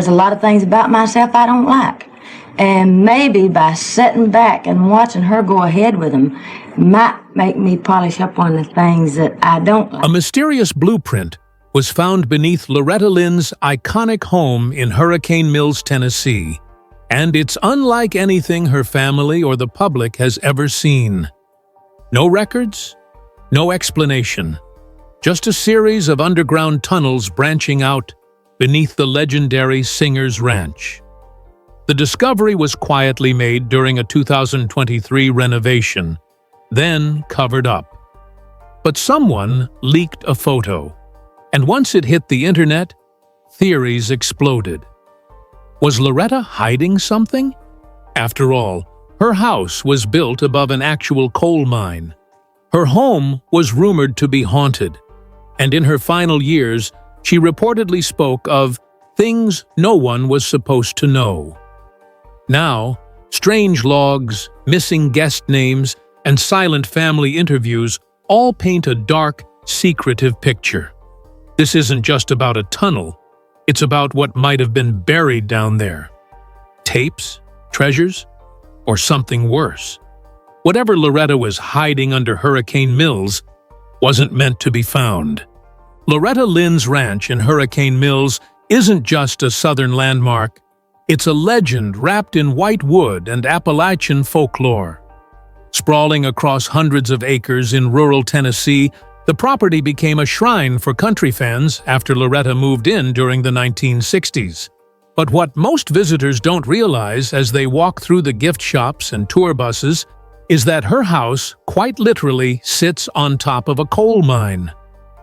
There's a lot of things about myself I don't like. And maybe by sitting back and watching her go ahead with them might make me polish up on the things that I don't like. A mysterious blueprint was found beneath Loretta Lynn's iconic home in Hurricane Mills, Tennessee, and it's unlike anything her family or the public has ever seen. No records, no explanation, just a series of underground tunnels branching out beneath the legendary Singer's Ranch. The discovery was quietly made during a 2023 renovation, then covered up. But someone leaked a photo, and once it hit the internet, theories exploded. Was Loretta hiding something? After all, her house was built above an actual coal mine. Her home was rumored to be haunted, and in her final years, she reportedly spoke of things no one was supposed to know. Now, strange logs, missing guest names, and silent family interviews all paint a dark, secretive picture. This isn't just about a tunnel, it's about what might have been buried down there. Tapes, treasures, or something worse. Whatever Loretta was hiding under Hurricane Mills wasn't meant to be found. Loretta Lynn's Ranch in Hurricane Mills isn't just a southern landmark. It's a legend wrapped in white wood and Appalachian folklore. Sprawling across hundreds of acres in rural Tennessee, the property became a shrine for country fans after Loretta moved in during the 1960s. But what most visitors don't realize as they walk through the gift shops and tour buses is that her house quite literally sits on top of a coal mine.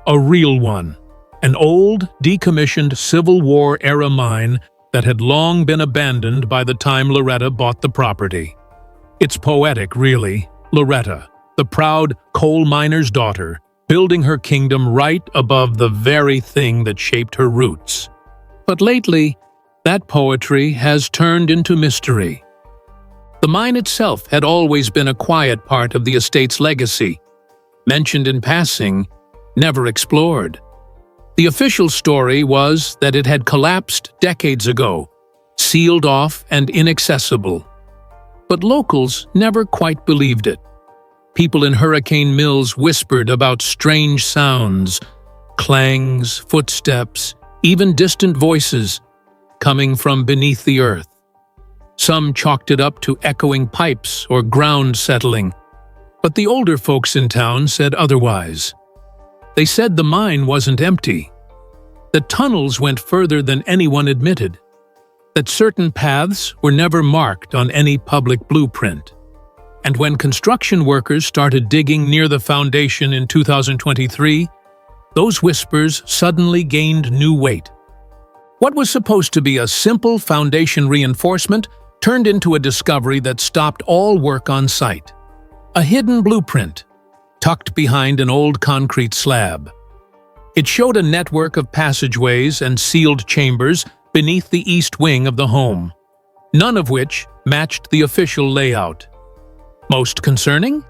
A real one. An old, decommissioned Civil War-era mine that had long been abandoned by the time Loretta bought the property. It's poetic, really. Loretta, the proud coal miner's daughter, building her kingdom right above the very thing that shaped her roots. But lately, that poetry has turned into mystery. The mine itself had always been a quiet part of the estate's legacy, mentioned in passing, never explored. The official story was that it had collapsed decades ago, sealed off and inaccessible. But locals never quite believed it. People in Hurricane Mills whispered about strange sounds, clangs, footsteps, even distant voices coming from beneath the earth. Some chalked it up to echoing pipes or ground settling, but the older folks in town said otherwise. They said the mine wasn't empty, that tunnels went further than anyone admitted, that certain paths were never marked on any public blueprint. And when construction workers started digging near the foundation in 2023, those whispers suddenly gained new weight. What was supposed to be a simple foundation reinforcement turned into a discovery that stopped all work on site. A hidden blueprint, tucked behind an old concrete slab. It showed a network of passageways and sealed chambers beneath the east wing of the home, none of which matched the official layout. Most concerning?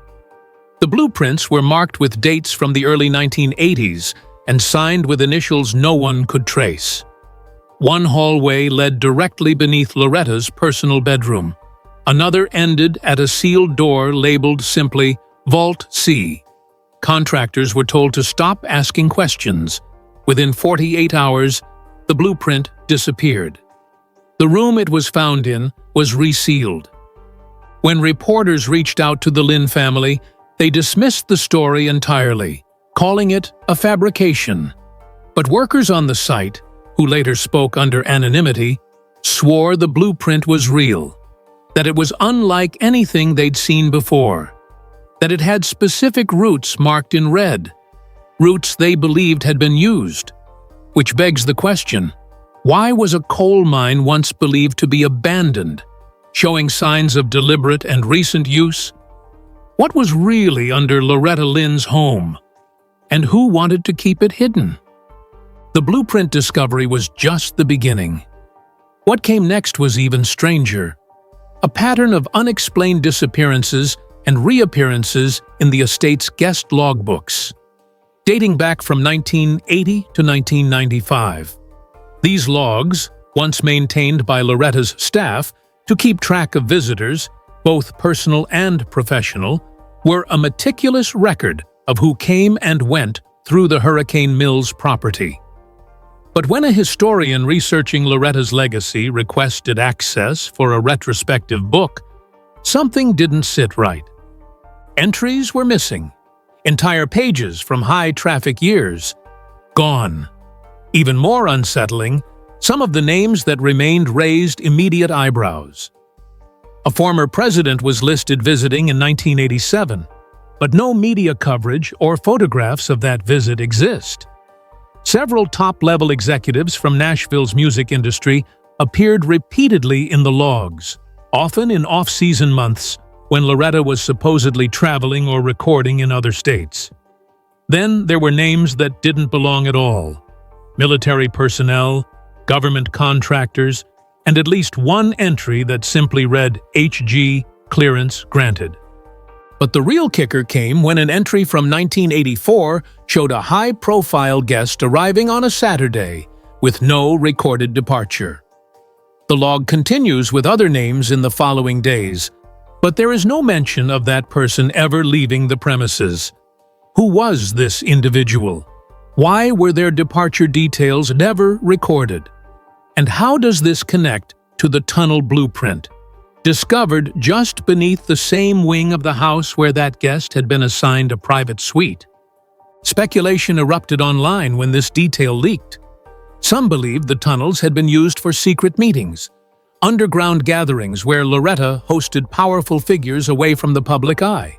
The blueprints were marked with dates from the early 1980s and signed with initials no one could trace. One hallway led directly beneath Loretta's personal bedroom. Another ended at a sealed door labeled simply Vault C. Contractors were told to stop asking questions. Within 48 hours, the blueprint disappeared. The room it was found in was resealed. When reporters reached out to the Lynn family, they dismissed the story entirely, calling it a fabrication. But workers on the site, who later spoke under anonymity, swore the blueprint was real, that it was unlike anything they'd seen before, that it had specific routes marked in red, routes they believed had been used. Which begs the question, why was a coal mine once believed to be abandoned, showing signs of deliberate and recent use? What was really under Loretta Lynn's home? And who wanted to keep it hidden? The blueprint discovery was just the beginning. What came next was even stranger. A pattern of unexplained disappearances and reappearances in the estate's guest logbooks, dating back from 1980 to 1995. These logs, once maintained by Loretta's staff to keep track of visitors, both personal and professional, were a meticulous record of who came and went through the Hurricane Mills property. But when a historian researching Loretta's legacy requested access for a retrospective book, something didn't sit right. Entries were missing. Entire pages from high-traffic years gone. Even more unsettling, some of the names that remained raised immediate eyebrows. A former president was listed visiting in 1987, but no media coverage or photographs of that visit exist. Several top-level executives from Nashville's music industry appeared repeatedly in the logs, often in off-season months when Loretta was supposedly traveling or recording in other states. Then there were names that didn't belong at all: military personnel, government contractors, and at least one entry that simply read HG, clearance granted. But the real kicker came when an entry from 1984 showed a high-profile guest arriving on a Saturday with no recorded departure. The log continues with other names in the following days, but there is no mention of that person ever leaving the premises. Who was this individual? Why were their departure details never recorded? And how does this connect to the tunnel blueprint, discovered just beneath the same wing of the house where that guest had been assigned a private suite? Speculation erupted online when this detail leaked. Some believed the tunnels had been used for secret meetings, underground gatherings where Loretta hosted powerful figures away from the public eye.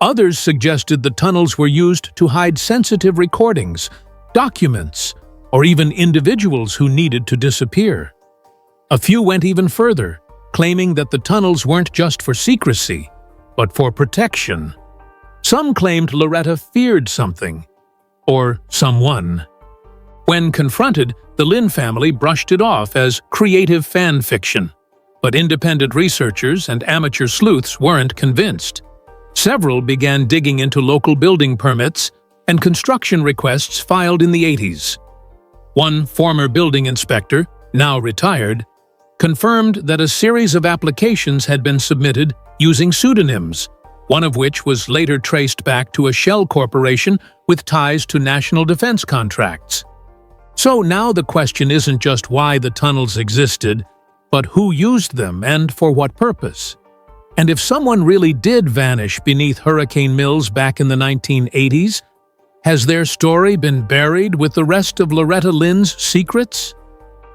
Others suggested the tunnels were used to hide sensitive recordings, documents, or even individuals who needed to disappear. A few went even further, claiming that the tunnels weren't just for secrecy, but for protection. Some claimed Loretta feared something, or someone. When confronted, the Lynn family brushed it off as creative fan fiction, but independent researchers and amateur sleuths weren't convinced. Several began digging into local building permits and construction requests filed in the 80s. One former building inspector, now retired, confirmed that a series of applications had been submitted using pseudonyms, one of which was later traced back to a shell corporation with ties to national defense contracts. So now the question isn't just why the tunnels existed, but who used them and for what purpose. And if someone really did vanish beneath Hurricane Mills back in the 1980s, has their story been buried with the rest of Loretta Lynn's secrets?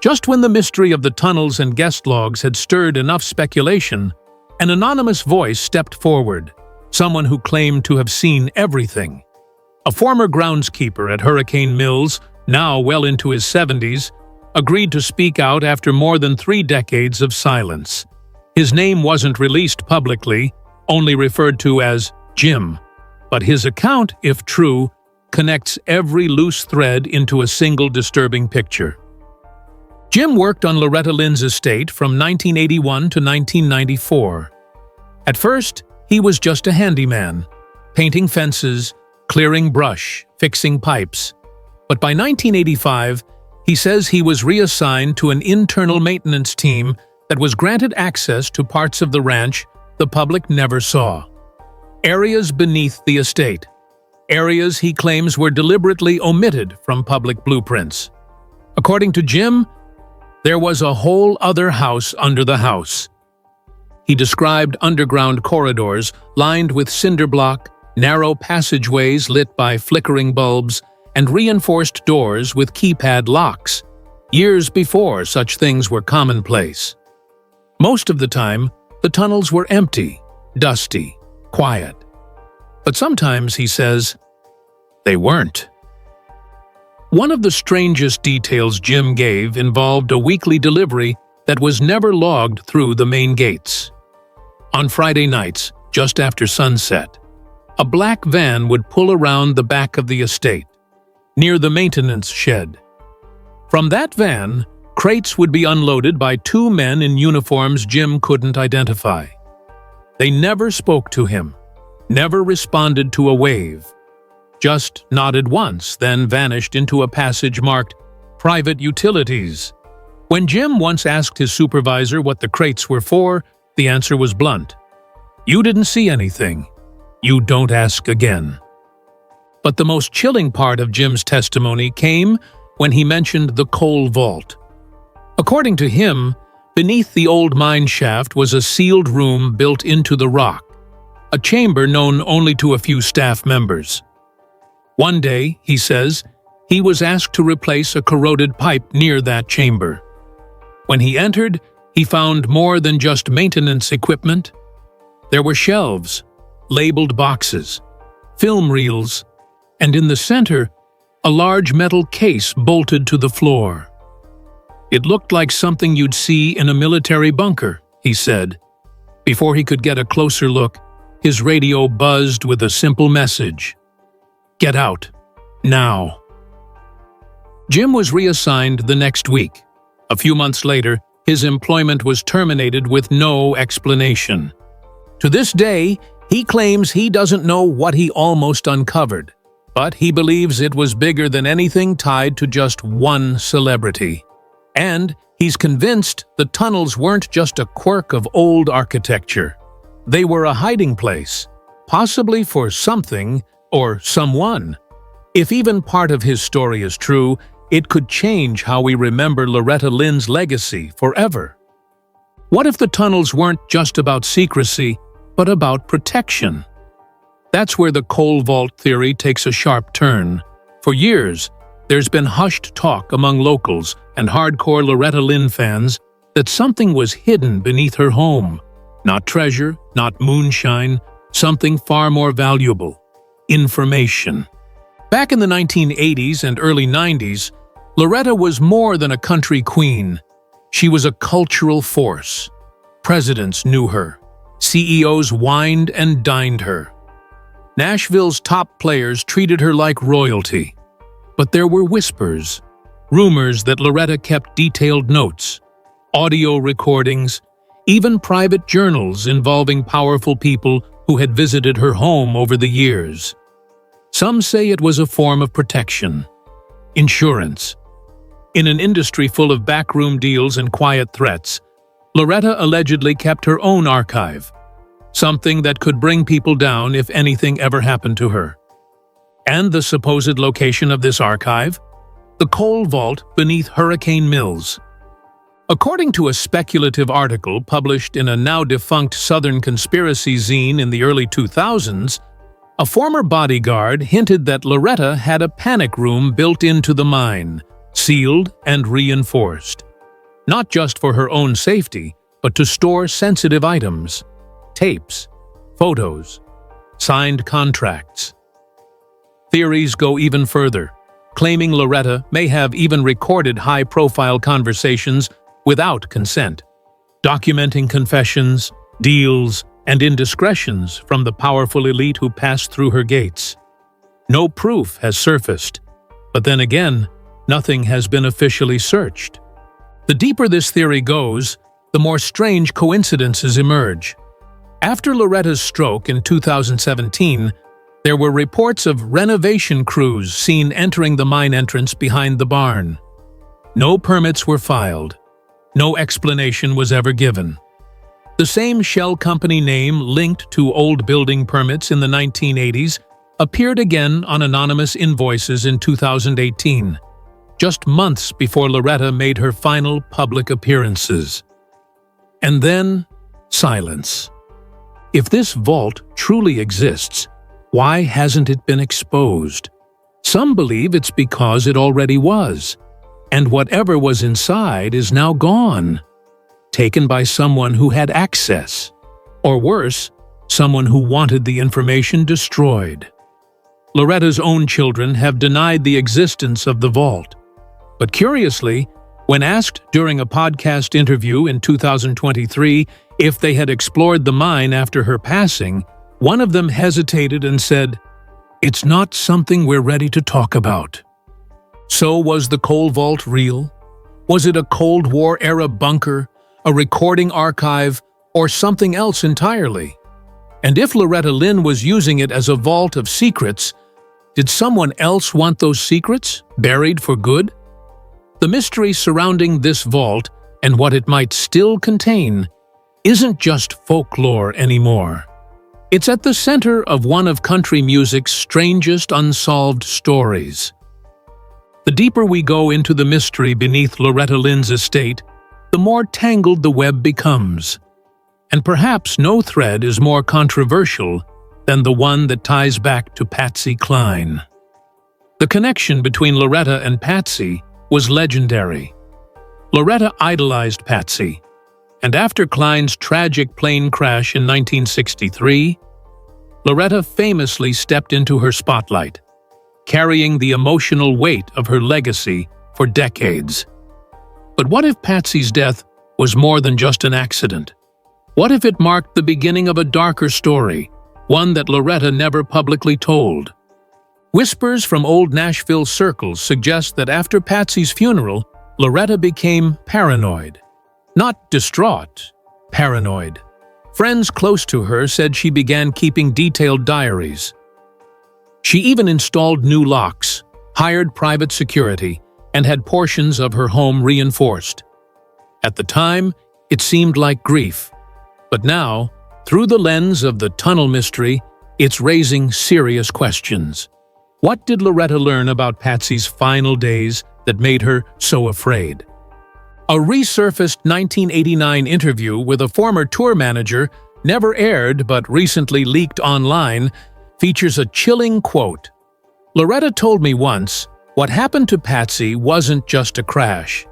Just when the mystery of the tunnels and guest logs had stirred enough speculation, an anonymous voice stepped forward, someone who claimed to have seen everything. A former groundskeeper at Hurricane Mills, now well into his 70s, agreed to speak out after more than 3 decades of silence. His name wasn't released publicly, only referred to as Jim, but his account, if true, connects every loose thread into a single disturbing picture. Jim worked on Loretta Lynn's estate from 1981 to 1994. At first, he was just a handyman, painting fences, clearing brush, fixing pipes. But by 1985, he says he was reassigned to an internal maintenance team that was granted access to parts of the ranch the public never saw. Areas beneath the estate. Areas he claims were deliberately omitted from public blueprints. According to Jim, there was a whole other house under the house. He described underground corridors lined with cinder block, narrow passageways lit by flickering bulbs, and reinforced doors with keypad locks, years before such things were commonplace. Most of the time, the tunnels were empty, dusty, quiet. But sometimes, he says, they weren't. One of the strangest details Jim gave involved a weekly delivery that was never logged through the main gates. On Friday nights, just after sunset, a black van would pull around the back of the estate, near the maintenance shed. From that van, crates would be unloaded by 2 men in uniforms Jim couldn't identify. They never spoke to him, never responded to a wave, just nodded once, then vanished into a passage marked Private Utilities. When Jim once asked his supervisor what the crates were for, the answer was blunt. You didn't see anything. You don't ask again. But the most chilling part of Jim's testimony came when he mentioned the coal vault. According to him, beneath the old mine shaft was a sealed room built into the rock, a chamber known only to a few staff members. One day, he says, he was asked to replace a corroded pipe near that chamber. When he entered, he found more than just maintenance equipment. There were shelves, labeled boxes, film reels, and in the center, a large metal case bolted to the floor. It looked like something you'd see in a military bunker, he said. Before he could get a closer look, his radio buzzed with a simple message. Get out. Now. Jim was reassigned the next week. A few months later, his employment was terminated with no explanation. To this day, he claims he doesn't know what he almost uncovered, but he believes it was bigger than anything tied to just one celebrity. And he's convinced the tunnels weren't just a quirk of old architecture. They were a hiding place, possibly for something or someone. If even part of his story is true, it could change how we remember Loretta Lynn's legacy forever. What if the tunnels weren't just about secrecy, but about protection? That's where the coal vault theory takes a sharp turn. For years, there's been hushed talk among locals and hardcore Loretta Lynn fans that something was hidden beneath her home. Not treasure, not moonshine, something far more valuable: information. Back in the 1980s and early 90s, Loretta was more than a country queen. She was a cultural force. Presidents knew her. CEOs wined and dined her. Nashville's top players treated her like royalty. But there were whispers, rumors that Loretta kept detailed notes, audio recordings, even private journals involving powerful people who had visited her home over the years. Some say it was a form of protection, insurance. In an industry full of backroom deals and quiet threats, Loretta allegedly kept her own archive, something that could bring people down if anything ever happened to her. And the supposed location of this archive? The coal vault beneath Hurricane Mills. According to a speculative article published in a now-defunct Southern conspiracy zine in the early 2000s, a former bodyguard hinted that Loretta had a panic room built into the mine, sealed and reinforced. Not just for her own safety, but to store sensitive items, tapes, photos, signed contracts. Theories go even further, claiming Loretta may have even recorded high-profile conversations without consent, documenting confessions, deals, and indiscretions from the powerful elite who passed through her gates. No proof has surfaced, but then again, nothing has been officially searched. The deeper this theory goes, the more strange coincidences emerge. After Loretta's stroke in 2017, there were reports of renovation crews seen entering the mine entrance behind the barn. No permits were filed. No explanation was ever given. The same shell company name linked to old building permits in the 1980s appeared again on anonymous invoices in 2018, just months before Loretta made her final public appearances. And then, silence. If this vault truly exists, why hasn't it been exposed? Some believe it's because it already was, and whatever was inside is now gone, taken by someone who had access, or worse, someone who wanted the information destroyed. Loretta's own children have denied the existence of the vault, but curiously, when asked during a podcast interview in 2023 if they had explored the mine after her passing, one of them hesitated and said, "It's not something we're ready to talk about." So was the coal vault real? Was it a Cold War-era bunker, a recording archive, or something else entirely? And if Loretta Lynn was using it as a vault of secrets, did someone else want those secrets buried for good? The mystery surrounding this vault and what it might still contain isn't just folklore anymore. It's at the center of one of country music's strangest unsolved stories. The deeper we go into the mystery beneath Loretta Lynn's estate, the more tangled the web becomes. And perhaps no thread is more controversial than the one that ties back to Patsy Cline. The connection between Loretta and Patsy was legendary. Loretta idolized Patsy, and after Cline's tragic plane crash in 1963, Loretta famously stepped into her spotlight, carrying the emotional weight of her legacy for decades. But what if Patsy's death was more than just an accident? What if it marked the beginning of a darker story, one that Loretta never publicly told? Whispers from old Nashville circles suggest that after Patsy's funeral, Loretta became paranoid. Not distraught, paranoid. Friends close to her said she began keeping detailed diaries. She even installed new locks, hired private security, and had portions of her home reinforced. At the time, it seemed like grief. But now, through the lens of the tunnel mystery, it's raising serious questions. What did Loretta learn about Patsy's final days that made her so afraid? A resurfaced 1989 interview with a former tour manager, never aired but recently leaked online, features a chilling quote. "Loretta told me once, what happened to Patsy wasn't just a crash.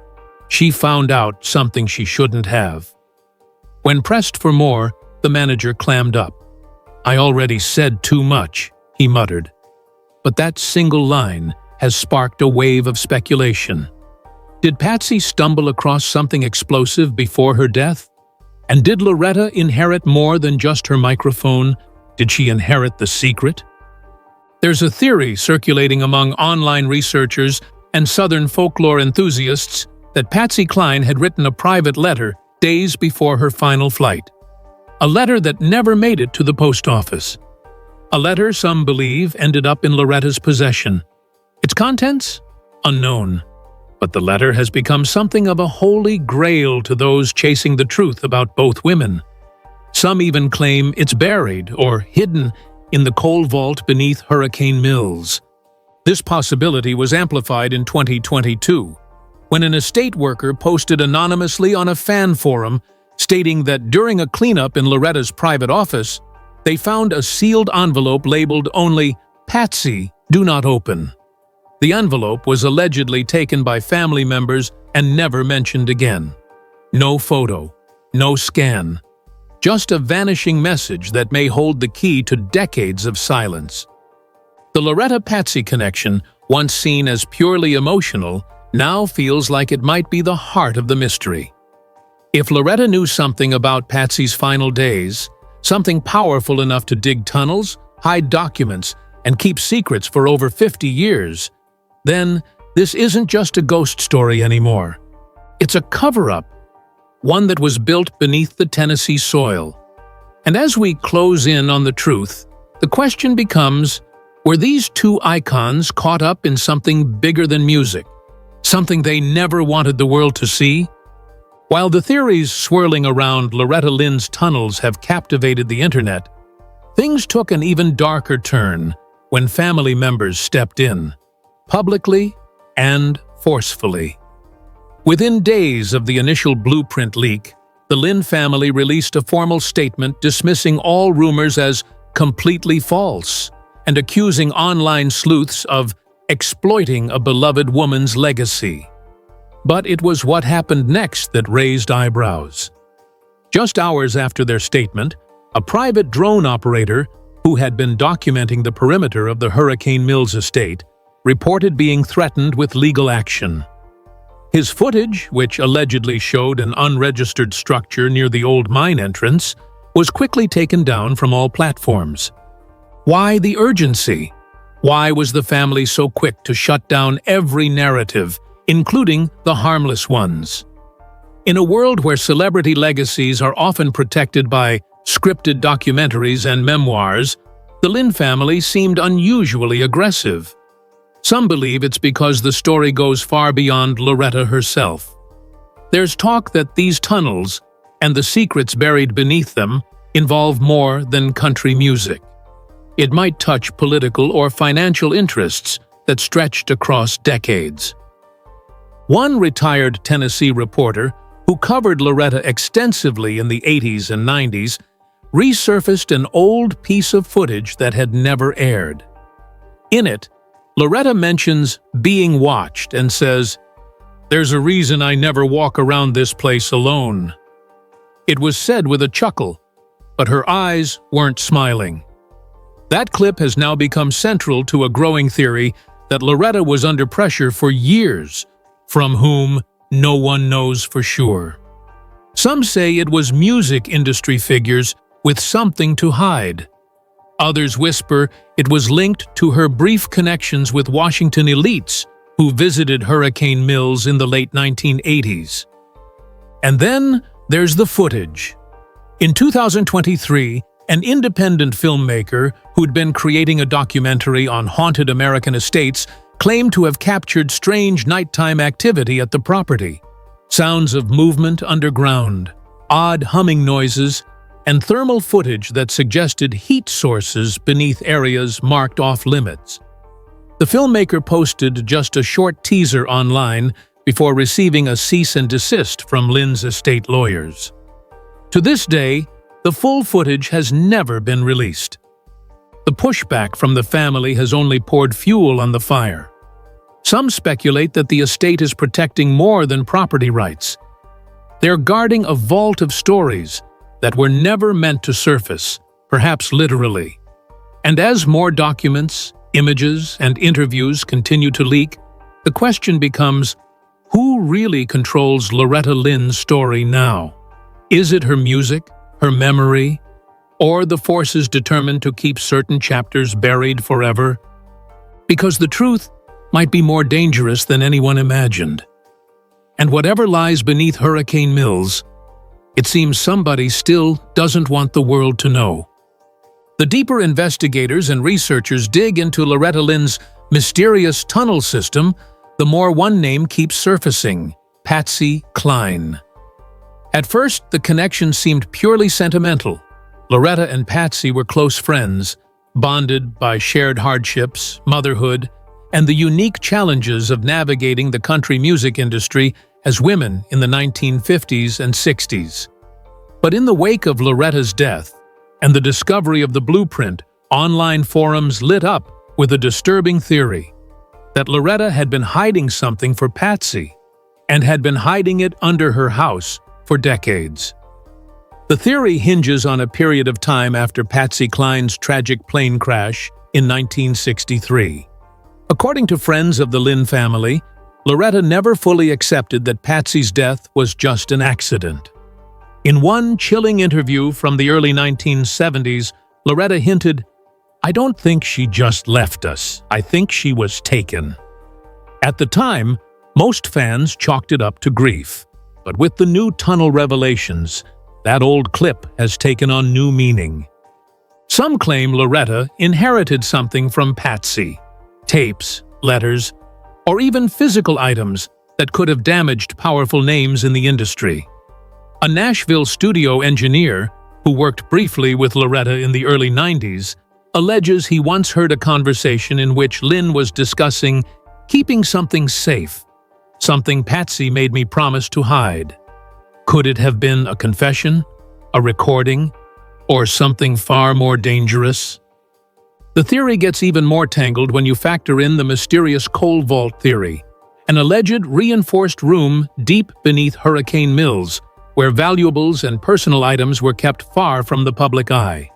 She found out something she shouldn't have." When pressed for more, the manager clammed up. "I already said too much," he muttered. But that single line has sparked a wave of speculation. Did Patsy stumble across something explosive before her death? And did Loretta inherit more than just her microphone? Did she inherit the secret? There's a theory circulating among online researchers and Southern folklore enthusiasts that Patsy Cline had written a private letter days before her final flight. A letter that never made it to the post office. A letter some believe ended up in Loretta's possession. Its contents? Unknown. But the letter has become something of a holy grail to those chasing the truth about both women. Some even claim it's buried or hidden in the coal vault beneath Hurricane Mills. This possibility was amplified in 2022, when an estate worker posted anonymously on a fan forum stating that during a cleanup in Loretta's private office, they found a sealed envelope labeled only "Patsy, do not open." The envelope was allegedly taken by family members and never mentioned again. No photo, no scan, just a vanishing message that may hold the key to decades of silence. The Loretta-Patsy connection, once seen as purely emotional, now feels like it might be the heart of the mystery. If Loretta knew something about Patsy's final days, something powerful enough to dig tunnels, hide documents, and keep secrets for over 50 years, then this isn't just a ghost story anymore. It's a cover-up, one that was built beneath the Tennessee soil. And as we close in on the truth, the question becomes, were these two icons caught up in something bigger than music? Something they never wanted the world to see? While the theories swirling around Loretta Lynn's tunnels have captivated the internet, things took an even darker turn when family members stepped in, publicly and forcefully. Within days of the initial blueprint leak, the Lynn family released a formal statement dismissing all rumors as completely false and accusing online sleuths of exploiting a beloved woman's legacy. But it was what happened next that raised eyebrows. Just hours after their statement, a private drone operator who had been documenting the perimeter of the Hurricane Mills estate reported being threatened with legal action. His footage, which allegedly showed an unregistered structure near the old mine entrance, was quickly taken down from all platforms. Why the urgency? Why was the family so quick to shut down every narrative, including the harmless ones? In a world where celebrity legacies are often protected by scripted documentaries and memoirs, the Lynn family seemed unusually aggressive. Some believe it's because the story goes far beyond Loretta herself. There's talk that these tunnels, and the secrets buried beneath them, involve more than country music. It might touch political or financial interests that stretched across decades. One retired Tennessee reporter, who covered Loretta extensively in the 80s and 90s, resurfaced an old piece of footage that had never aired. In it, Loretta mentions being watched and says, "There's a reason I never walk around this place alone." It was said with a chuckle, but her eyes weren't smiling. That clip has now become central to a growing theory that Loretta was under pressure for years, from whom no one knows for sure. Some say it was music industry figures with something to hide. Others whisper it was linked to her brief connections with Washington elites who visited Hurricane Mills in the late 1980s. And then there's the footage. In 2023, an independent filmmaker who'd been creating a documentary on haunted American estates claimed to have captured strange nighttime activity at the property. Sounds of movement underground, odd humming noises, and thermal footage that suggested heat sources beneath areas marked off-limits. The filmmaker posted just a short teaser online before receiving a cease and desist from Lynn's estate lawyers. To this day, the full footage has never been released. The pushback from the family has only poured fuel on the fire. Some speculate that the estate is protecting more than property rights. They're guarding a vault of stories that were never meant to surface, perhaps literally. And as more documents, images, and interviews continue to leak, the question becomes, who really controls Loretta Lynn's story now? Is it her music, her memory, or the forces determined to keep certain chapters buried forever? Because the truth might be more dangerous than anyone imagined. And whatever lies beneath Hurricane Mills, it seems somebody still doesn't want the world to know. The deeper investigators and researchers dig into Loretta Lynn's mysterious tunnel system, the more one name keeps surfacing: Patsy Cline. At first, the connection seemed purely sentimental. Loretta and Patsy were close friends, bonded by shared hardships, motherhood, and the unique challenges of navigating the country music industry as women in the 1950s and 60s. But in the wake of Loretta's death and the discovery of the blueprint, online forums lit up with a disturbing theory that Loretta had been hiding something for Patsy and had been hiding it under her house for decades. The theory hinges on a period of time after Patsy Cline's tragic plane crash in 1963. According to friends of the Lynn family, Loretta never fully accepted that Patsy's death was just an accident. In one chilling interview from the early 1970s, Loretta hinted, "I don't think she just left us. I think she was taken." At the time, most fans chalked it up to grief. But with the new tunnel revelations, that old clip has taken on new meaning. Some claim Loretta inherited something from Patsy: tapes, letters, or even physical items that could have damaged powerful names in the industry. A Nashville studio engineer, who worked briefly with Loretta in the early 90s, alleges he once heard a conversation in which Lynn was discussing keeping something safe, something Patsy made me promise to hide. Could it have been a confession, a recording, or something far more dangerous? The theory gets even more tangled when you factor in the mysterious coal vault theory, an alleged reinforced room deep beneath Hurricane Mills, where valuables and personal items were kept far from the public eye.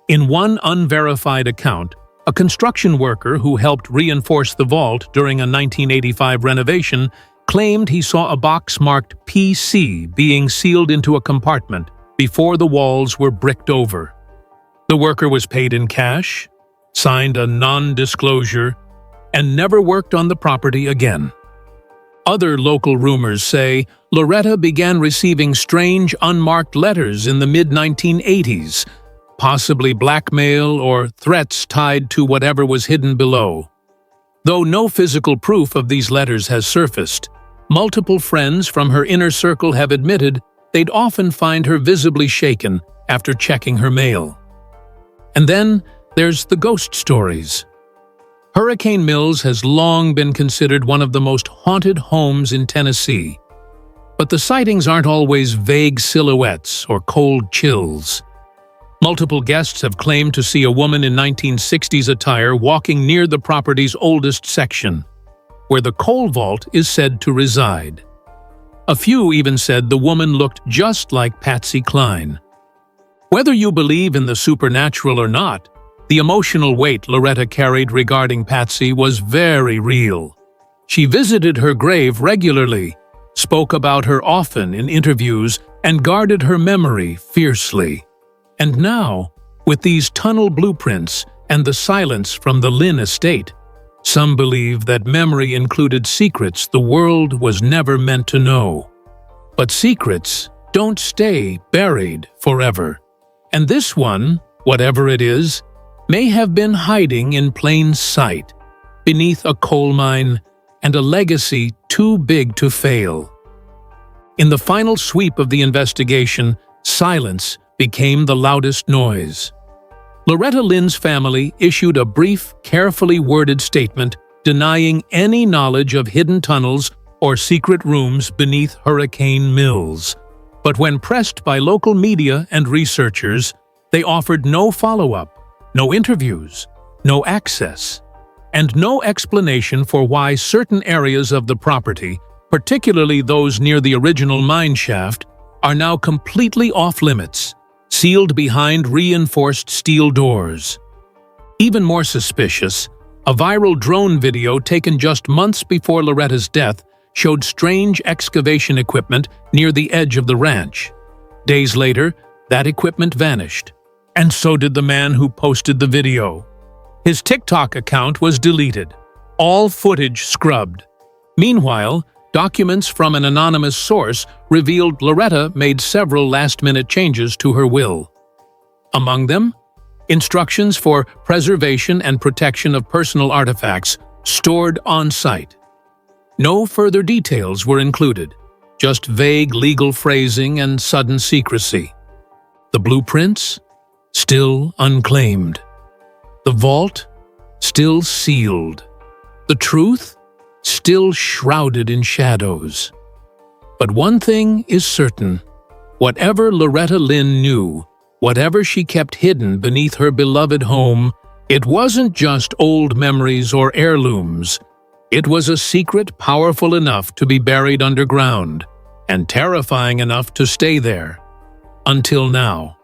In one unverified account, a construction worker who helped reinforce the vault during a 1985 renovation claimed he saw a box marked PC being sealed into a compartment before the walls were bricked over. The worker was paid in cash, signed a non-disclosure, and never worked on the property again. Other local rumors say Loretta began receiving strange unmarked letters in the mid-1980s, possibly blackmail or threats tied to whatever was hidden below. Though no physical proof of these letters has surfaced, multiple friends from her inner circle have admitted they'd often find her visibly shaken after checking her mail. And then there's the ghost stories. Hurricane Mills has long been considered one of the most haunted homes in Tennessee. But the sightings aren't always vague silhouettes or cold chills. Multiple guests have claimed to see a woman in 1960s attire walking near the property's oldest section, where the coal vault is said to reside. A few even said the woman looked just like Patsy Cline. Whether you believe in the supernatural or not, the emotional weight Loretta carried regarding Patsy was very real. She visited her grave regularly, spoke about her often in interviews, and guarded her memory fiercely. And now, with these tunnel blueprints and the silence from the Lynn estate, some believe that memory included secrets the world was never meant to know. But secrets don't stay buried forever. And this one, whatever it is, may have been hiding in plain sight, beneath a coal mine and a legacy too big to fail. In the final sweep of the investigation, silence became the loudest noise. Loretta Lynn's family issued a brief, carefully worded statement denying any knowledge of hidden tunnels or secret rooms beneath Hurricane Mills. But when pressed by local media and researchers, they offered no follow-up, no interviews, no access, and no explanation for why certain areas of the property, particularly those near the original mine shaft, are now completely off-limits, sealed behind reinforced steel doors. Even more suspicious, a viral drone video taken just months before Loretta's death showed strange excavation equipment near the edge of the ranch. Days later, that equipment vanished, and so did the man who posted the video. His TikTok account was deleted, all footage scrubbed. Meanwhile, documents from an anonymous source revealed Loretta made several last-minute changes to her will. Among them, instructions for preservation and protection of personal artifacts stored on-site. No further details were included, just vague legal phrasing and sudden secrecy. The blueprints? Still unclaimed. The vault? Still sealed. The truth? Still shrouded in shadows. But one thing is certain. Whatever Loretta Lynn knew, whatever she kept hidden beneath her beloved home, it wasn't just old memories or heirlooms. It was a secret powerful enough to be buried underground, and terrifying enough to stay there. Until now.